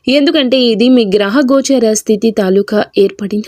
ఎందుకంటే ఇది మీ గ్రహ గోచర స్థితి తాలూకా ఏర్పడిన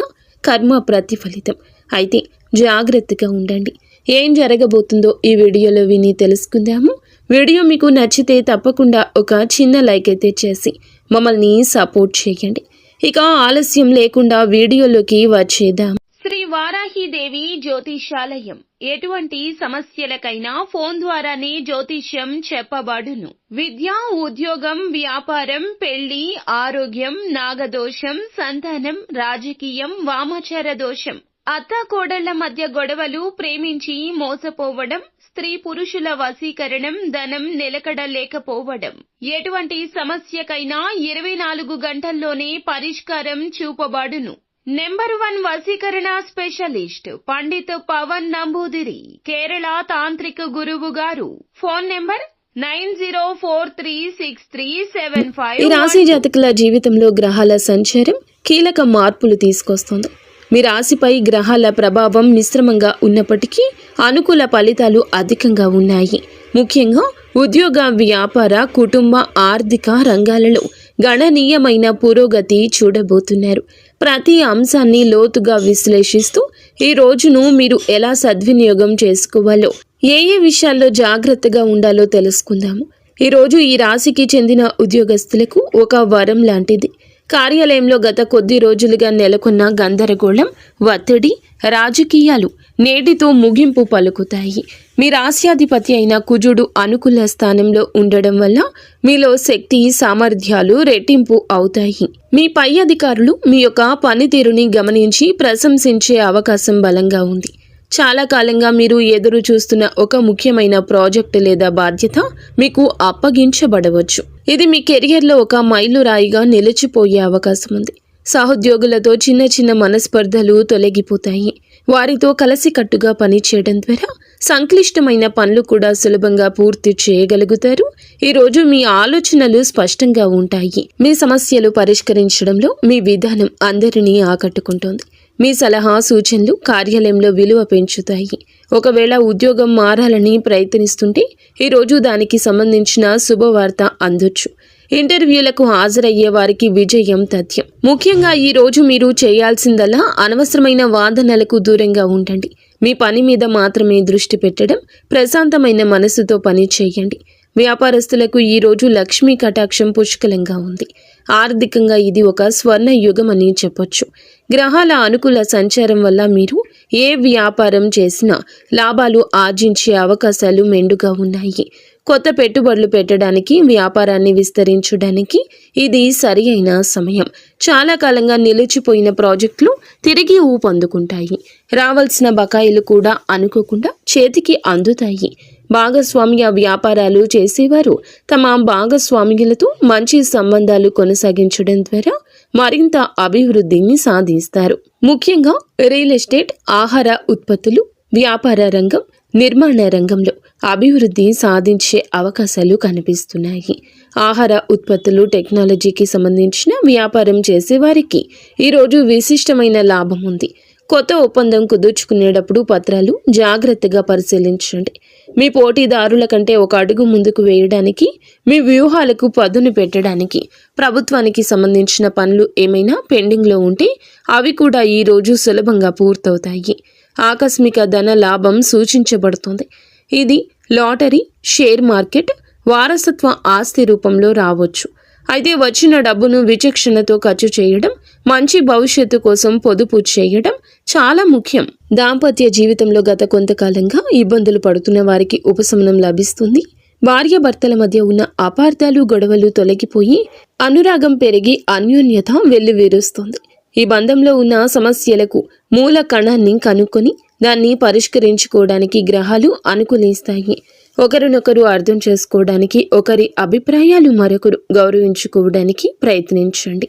కర్మ ప్రతిఫలితం. అయితే జాగ్రత్తగా ఉండండి. ఏం జరగబోతుందో ఈ వీడియోలో విని తెలుసుకుందాము. వీడియో మీకు నచ్చితే తప్పకుండా ఒక చిన్న లైక్ అయితే చేసి మమ్మల్ని సపోర్ట్ చేయండి. ఇక ఆలస్యం లేకుండా వీడియోలోకి వచ్చేద్దాం. శ్రీ వారాహిదేవి జ్యోతిషాలయం. ఎటువంటి సమస్యలకైనా ఫోన్ ద్వారానే జ్యోతిష్యం చెప్పబడును. విద్య, ఉద్యోగం, వ్యాపారం, పెళ్లి, ఆరోగ్యం, నాగదోషం, సంతానం, రాజకీయం, వామాచార దోషం, అత్తాకోడళ్ల మధ్య గొడవలు, ప్రేమించి మోసపోవడం, స్త్రీ పురుషుల వశీకరణం, ధనం నిలకడ లేకపోవడం, ఎటువంటి సమస్యకైనా 24 గంటల్లోనే పరిష్కారం చూపబడును. నెంబర్ 1 వశీకరణ స్పెషలిస్ట్ పండిత్ పవన్ నంబూదిరి, కేరళ తాంత్రిక గురువు గారు. Phone number 90436375. ఈ రాశి జాతకుల జీవితంలో గ్రహాల సంచారం కీలక మార్పులు తీసుకొస్తుంది. మీ రాశిపై గ్రహాల ప్రభావం మిశ్రమంగా ఉన్నప్పటికీ అనుకూల ఫలితాలు అధికంగా ఉన్నాయి. ముఖ్యంగా ఉద్యోగ, వ్యాపార, కుటుంబ, ఆర్థిక రంగాలలో గణనీయమైన పురోగతి చూడబోతున్నారు. ప్రతి అంశాన్ని లోతుగా విశ్లేషిస్తూ ఈ రోజును మీరు ఎలా సద్వినియోగం చేసుకోవాలో, ఏ విషయాల్లో జాగ్రత్తగా ఉండాలో తెలుసుకుందాము. ఈరోజు ఈ రాశికి చెందిన ఉద్యోగస్తులకు ఒక వరం లాంటిది. కార్యాలయంలో గత కొద్ది రోజులుగా నెలకొన్న గందరగోళం, ఒత్తిడి, రాజకీయాలు నేటితో ముగింపు పలుకుతాయి. మీ రాశ్యాధిపతి అయిన కుజుడు అనుకూల స్థానంలో ఉండడం వల్ల మీలో శక్తి, సామర్థ్యాలు రెట్టింపు అవుతాయి. మీ పై అధికారులు మీ యొక్క పనితీరుని గమనించి ప్రశంసించే అవకాశం బలంగా ఉంది. చాలా కాలంగా మీరు ఎదురు చూస్తున్న ఒక ముఖ్యమైన ప్రాజెక్టు లేదా బాధ్యత మీకు అప్పగించబడవచ్చు. ఇది మీ కెరియర్లో ఒక మైలురాయిగా నిలిచిపోయే అవకాశం ఉంది. సహోద్యోగులతో చిన్న చిన్న మనస్పర్ధలు తొలగిపోతాయి. వారితో కలిసికట్టుగా పనిచేయడం ద్వారా సంక్లిష్టమైన పనులు కూడా సులభంగా పూర్తి చేయగలుగుతారు. ఈరోజు మీ ఆలోచనలు స్పష్టంగా ఉంటాయి. మీ సమస్యలు పరిష్కరించడంలో మీ విధానం అందరినీ ఆకట్టుకుంటోంది. మీ సలహా, సూచనలు కార్యాలయంలో విలువ పెంచుతాయి. ఒకవేళ ఉద్యోగం మారాలని ప్రయత్నిస్తుంటే ఈరోజు దానికి సంబంధించిన శుభవార్త అందొచ్చు. ఇంటర్వ్యూలకు హాజరయ్యే వారికి విజయం తథ్యం. ముఖ్యంగా ఈ రోజు మీరు చేయాల్సిందల్లా అనవసరమైన వాదనలకు దూరంగా ఉండండి. మీ పని మీద మాత్రమే దృష్టి పెట్టడం, ప్రశాంతమైన మనసుతో పని చేయండి. వ్యాపారస్తులకు ఈ రోజు లక్ష్మీ కటాక్షం పుష్కలంగా ఉంది. ఆర్థికంగా ఇది ఒక స్వర్ణ యుగం అని చెప్పొచ్చు. గ్రహాల అనుకూల సంచారం వల్ల మీరు ఏ వ్యాపారం చేసినా లాభాలు ఆర్జించే అవకాశాలు మెండుగా ఉన్నాయి. కొత్త పెట్టుబడులు పెట్టడానికి, వ్యాపారాన్ని విస్తరించడానికి ఇది సరి అయిన సమయం. చాలా కాలంగా నిలిచిపోయిన ప్రాజెక్టులు తిరిగి ఊపందుకుంటాయి. రావాల్సిన బకాయిలు కూడా అనుకోకుండా చేతికి అందుతాయి. భాగస్వామ్య వ్యాపారాలు చేసేవారు తమ భాగస్వామ్యులతో మంచి సంబంధాలు కొనసాగించడం ద్వారా మరింత అభివృద్ధిని సాధిస్తారు. ముఖ్యంగా రియల్ ఎస్టేట్, ఆహార ఉత్పత్తులు, వ్యాపార రంగం, నిర్మాణ రంగంలో అభివృద్ధి సాధించే అవకాశాలు కనిపిస్తున్నాయి. ఆహార ఉత్పత్తులు, టెక్నాలజీకి సంబంధించిన వ్యాపారం చేసేవారికి ఈరోజు విశిష్టమైన లాభం ఉంది. కొత్త ఒప్పందం కుదుర్చుకునేటప్పుడు పత్రాలు జాగ్రత్తగా పరిశీలించండి. మీ పోటీదారుల కంటే ఒక అడుగు ముందుకు వేయడానికి, మీ వ్యూహాలకు పదును పెట్టడానికి, ప్రభుత్వానికి సంబంధించిన పనులు ఏమైనా పెండింగ్లో ఉంటే అవి కూడా ఈరోజు సులభంగా పూర్తవుతాయి. ఆకస్మిక ధన లాభం సూచించబడుతుంది. ఇది లాటరీ, షేర్ మార్కెట్, వారసత్వ ఆస్తి రూపంలో రావచ్చు. అయితే వచ్చిన డబ్బును విచక్షణతో ఖర్చు చేయడం, మంచి భవిష్యత్తు కోసం పొదుపు చేయడం చాలా ముఖ్యం. దాంపత్య జీవితంలో గత కొంతకాలంగా ఇబ్బందులు పడుతున్న వారికి ఉపశమనం లభిస్తుంది. భార్యాభర్తల మధ్య ఉన్న అపార్థాలు, గొడవలు తొలగిపోయి అనురాగం పెరిగి అన్యోన్యత వెల్లువిరుస్తుంది. ఈ బంధంలో ఉన్న సమస్యలకు మూల కణాన్ని కనుక్కొని దాన్ని పరిష్కరించుకోవడానికి గ్రహాలు అనుకూలిస్తాయి. ఒకరినొకరు అర్థం చేసుకోవడానికి, ఒకరి అభిప్రాయాలు మరొకరు గౌరవించుకోవడానికి ప్రయత్నించండి.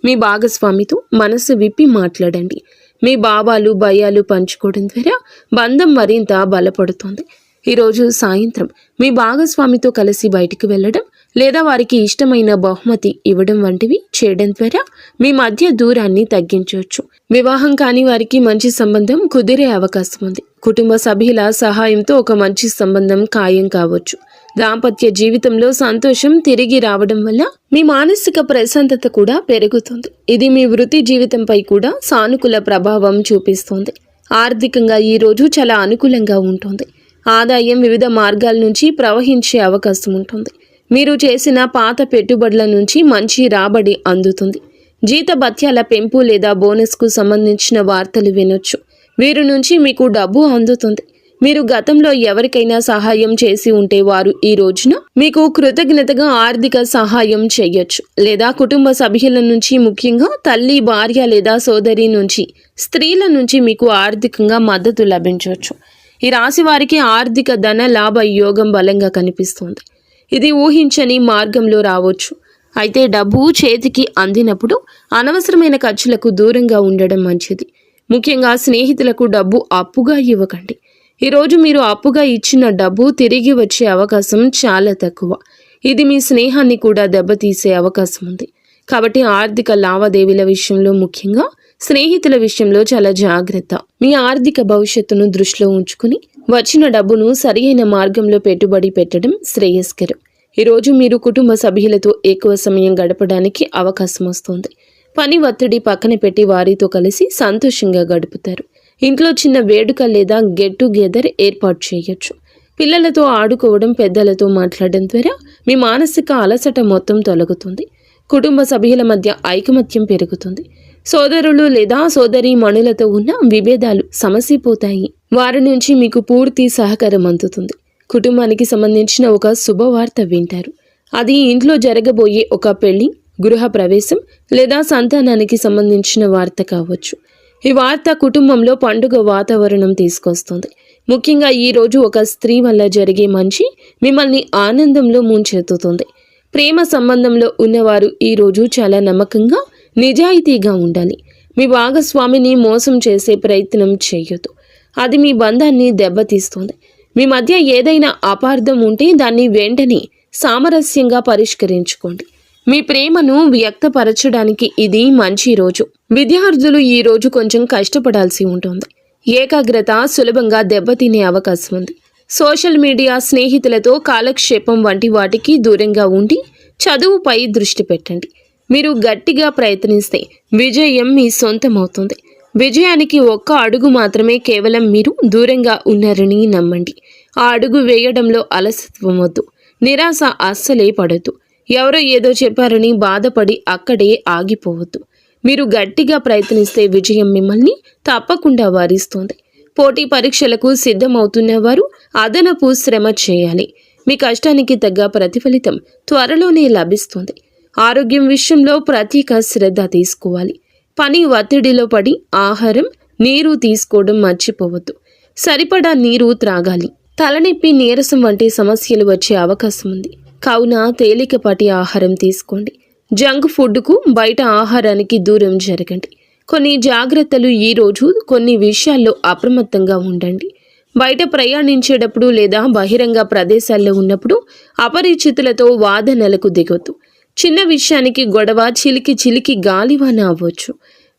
మీ భాగస్వామితో మనసు విప్పి మాట్లాడండి. మీ భావాలు, భయాలు పంచుకోవడం ద్వారా బంధం మరింత బలపడుతుంది. ఈరోజు సాయంత్రం మీ భాగస్వామితో కలిసి బయటికి వెళ్ళడం లేదా వారికి ఇష్టమైన బహుమతి ఇవ్వడం వంటివి చేయడం ద్వారా మీ మధ్య దూరాన్ని తగ్గించవచ్చు. వివాహం కాని వారికి మంచి సంబంధం కుదిరే అవకాశం ఉంది. కుటుంబ సభ్యుల సహాయంతో ఒక మంచి సంబంధం ఖాయం కావచ్చు. దాంపత్య జీవితంలో సంతోషం తిరిగి రావడం వల్ల మీ మానసిక ప్రశాంతత కూడా పెరుగుతుంది. ఇది మీ వృత్తి జీవితంపై కూడా సానుకూల ప్రభావం చూపిస్తుంది. ఆర్థికంగా ఈ రోజు చాలా అనుకూలంగా ఉంటుంది. ఆదాయం వివిధ మార్గాల నుంచి ప్రవహించే అవకాశం ఉంటుంది. మీరు చేసిన పాత పెట్టుబడుల నుంచి మంచి రాబడి అందుతుంది. జీతభత్యాల పెంపు లేదా బోనస్కు సంబంధించిన వార్తలు వినొచ్చు. వీరి నుంచి మీకు డబ్బు అందుతుంది. మీరు గతంలో ఎవరికైనా సహాయం చేసి ఉంటే వారు ఈ రోజున మీకు కృతజ్ఞతగా ఆర్థిక సహాయం చేయొచ్చు. లేదా కుటుంబ సభ్యుల నుంచి, ముఖ్యంగా తల్లి, భార్య లేదా సోదరి నుంచి, స్త్రీల నుంచి మీకు ఆర్థికంగా మద్దతు లభించవచ్చు. ఈ రాశి వారికి ఆర్థిక ధన లాభ యోగం బలంగా కనిపిస్తుంది. ఇది ఊహించని మార్గంలో రావచ్చు. అయితే డబ్బు చేతికి అందినప్పుడు అనవసరమైన ఖర్చులకు దూరంగా ఉండడం మంచిది. ముఖ్యంగా స్నేహితులకు డబ్బు అప్పుగా ఇవ్వకండి. ఈరోజు మీరు అప్పుగా ఇచ్చిన డబ్బు తిరిగి వచ్చే అవకాశం చాలా తక్కువ. ఇది మీ స్నేహాన్ని కూడా దెబ్బతీసే అవకాశం ఉంది. కాబట్టి ఆర్థిక లావాదేవీల విషయంలో, ముఖ్యంగా స్నేహితుల విషయంలో చాలా జాగ్రత్త. మీ ఆర్థిక భవిష్యత్తును దృష్టిలో ఉంచుకుని వచ్చిన డబ్బును సరియైన మార్గంలో పెట్టుబడి పెట్టడం శ్రేయస్కరం. ఈరోజు మీరు కుటుంబ సభ్యులతో ఎక్కువ సమయం గడపడానికి అవకాశం వస్తుంది. పని ఒత్తిడి పక్కన పెట్టి వారితో కలిసి సంతోషంగా గడుపుతారు. ఇంట్లో చిన్న వేడుక లేదా గెట్ టుగెదర్ ఏర్పాటు చేయొచ్చు. పిల్లలతో ఆడుకోవడం, పెద్దలతో మాట్లాడడం ద్వారా మీ మానసిక అలసట మొత్తం తొలగుతుంది. కుటుంబ సభ్యుల మధ్య ఐకమత్యం పెరుగుతుంది. సోదరులు లేదా సోదరీ మణులతో ఉన్న విభేదాలు సమసిపోతాయి. వారి నుంచి మీకు పూర్తి సహకారం అందుతుంది. కుటుంబానికి సంబంధించిన ఒక శుభవార్త వింటారు. అది ఇంట్లో జరగబోయే ఒక పెళ్లి, గృహ ప్రవేశం లేదా సంతానానికి సంబంధించిన వార్త కావచ్చు. ఈ వార్త కుటుంబంలో పండుగ వాతావరణం తీసుకొస్తుంది. ముఖ్యంగా ఈ రోజు ఒక స్త్రీ వల్ల జరిగే మంచి మిమ్మల్ని ఆనందంలో ముంచెత్తుతుంది. ప్రేమ సంబంధంలో ఉన్నవారు ఈ రోజు చాలా నమ్మకంగా, నిజాయితీగా ఉండాలి. మీ భాగస్వామిని మోసం చేసే ప్రయత్నం చేయొద్దు. అది మీ బంధాన్ని దెబ్బతీస్తుంది. మీ మధ్య ఏదైనా అపార్థం ఉంటే దాన్ని వెంటనే సామరస్యంగా పరిష్కరించుకోండి. మీ ప్రేమను వ్యక్తపరచడానికి ఇది మంచి రోజు. విద్యార్థులు ఈ రోజు కొంచెం కష్టపడాల్సి ఉంటుంది. ఏకాగ్రత సులభంగా దెబ్బతినే అవకాశం ఉంది. సోషల్ మీడియా, స్నేహితులతో కాలక్షేపం వంటి వాటికి దూరంగా ఉండి చదువుపై దృష్టి పెట్టండి. మీరు గట్టిగా ప్రయత్నిస్తే విజయం మీ సొంతమవుతుంది. విజయానికి ఒక్క అడుగు మాత్రమే కేవలం మీరు దూరంగా ఉన్నారని నమ్మండి. ఆ అడుగు వేయడంలో అలసత్వం వద్దు. నిరాశ అస్సలే పడద్దు. ఎవరో ఏదో చెప్పారని బాధపడి అక్కడే ఆగిపోవద్దు. మీరు గట్టిగా ప్రయత్నిస్తే విజయం మిమ్మల్ని తప్పకుండా వరిస్తుంది. పోటీ పరీక్షలకు సిద్ధమవుతున్న వారు అదనపు శ్రమ చేయాలి. మీ కష్టానికి తగ్గ ప్రతిఫలితం త్వరలోనే లభిస్తుంది. ఆరోగ్యం విషయంలో ప్రత్యేక శ్రద్ధ తీసుకోవాలి. పని ఒత్తిడిలో పడి ఆహారం, నీరు తీసుకోవడం మర్చిపోవద్దు. సరిపడా నీరు త్రాగాలి. తలనొప్పి, నీరసం వంటి సమస్యలు వచ్చే అవకాశం ఉంది. కావున తేలికపాటి ఆహారం తీసుకోండి. జంక్ ఫుడ్కు, బయట ఆహారానికి దూరం జరగండి. కొన్ని జాగ్రత్తలు ఈ రోజు కొన్ని విషయాల్లో అప్రమత్తంగా ఉండండి. బయట ప్రయాణించేటప్పుడు లేదా బహిరంగ ప్రదేశాల్లో ఉన్నప్పుడు అపరిచితులతో వాదనలకు దిగొద్దు. చిన్న విషయానికి గొడవ, చిలికి గాలివాన అవ్వచ్చు.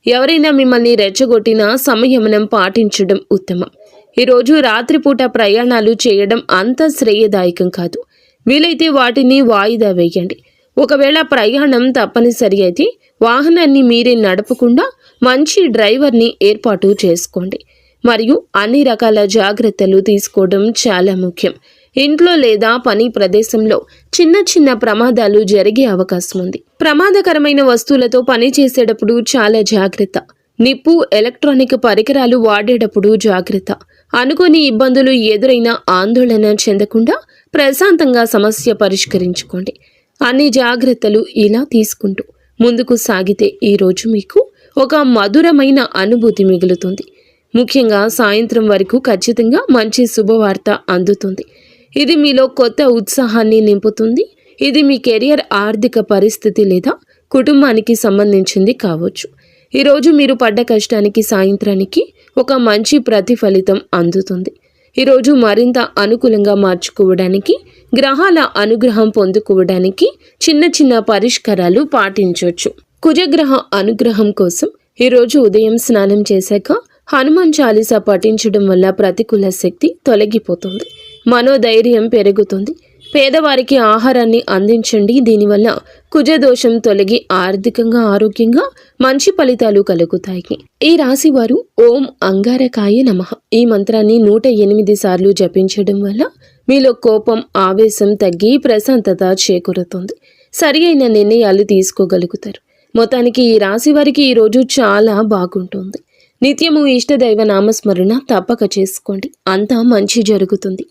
ఎవరైనా మిమ్మల్ని రెచ్చగొట్టినా సంయమనం పాటించడం ఉత్తమం. ఈరోజు రాత్రిపూట ప్రయాణాలు చేయడం అంత శ్రేయదాయకం కాదు. వీలైతే వాటిని వాయిదా వేయండి. ఒకవేళ ప్రయాణం తప్పనిసరి అయితే వాహనాన్ని మీరే నడపకుండా మంచి డ్రైవర్ని ఏర్పాటు చేసుకోండి. మరియు అన్ని రకాల జాగ్రత్తలు తీసుకోవడం చాలా ముఖ్యం. ఇంట్లో లేదా పని ప్రదేశంలో చిన్న ప్రమాదాలు జరిగే అవకాశం ఉంది. ప్రమాదకరమైన వస్తువులతో పని చేసేటప్పుడు చాలా జాగ్రత్త. నిప్పు, ఎలక్ట్రానిక్ పరికరాలు వాడేటప్పుడు జాగ్రత్త. అనుకోని ఇబ్బందులు ఎదురైనా ఆందోళన చెందకుండా ప్రశాంతంగా సమస్య పరిష్కరించుకోండి. అన్ని జాగ్రత్తలు ఇలా తీసుకుంటూ ముందుకు సాగితే ఈరోజు మీకు ఒక మధురమైన అనుభూతి మిగులుతుంది. ముఖ్యంగా సాయంత్రం వరకు ఖచ్చితంగా మంచి శుభవార్త అందుతుంది. ఇది మీలో కొత్త ఉత్సాహాన్ని నింపుతుంది. ఇది మీ కెరియర్, ఆర్థిక పరిస్థితి లేదా కుటుంబానికి సంబంధించింది కావచ్చు. ఈరోజు మీరు పడ్డ కష్టానికి సాయంత్రానికి ఒక మంచి ప్రతిఫలితం అందుతుంది. ఈరోజు మరింత అనుకూలంగా మార్చుకోవడానికి, గ్రహాల అనుగ్రహం పొందుకోవడానికి చిన్న పరిష్కారాలు పాటించవచ్చు. కుజగ్రహ అనుగ్రహం కోసం ఈరోజు ఉదయం స్నానం చేశాక హనుమాన్ చాలీసా పఠించడం వల్ల ప్రతికూల శక్తి తొలగిపోతుంది. మనోధైర్యం పెరుగుతుంది. పేదవారికి ఆహారాన్ని అందించండి. దీనివల్ల కుజదోషం తొలగి ఆర్థికంగా ఆరోగ్యంగా మంచి ఫలితాలు కలుగుతాయి. ఈ రాశి వారు ఓం అంగారకాయ నమః ఈ మంత్రాన్ని 108 సార్లు జపించడం వల్ల మీలో కోపం ఆవేశం తగ్గి ప్రశాంతత చేకూరుతుంది. సరి అయిన నిర్ణయాలు తీసుకోగలుగుతారు. మొత్తానికి ఈ రాశి వారికి ఈరోజు చాలా బాగుంటుంది. నిత్యము ఇష్టదైవ నామస్మరణ తప్పక చేసుకోండి. అంతా మంచి జరుగుతుంది.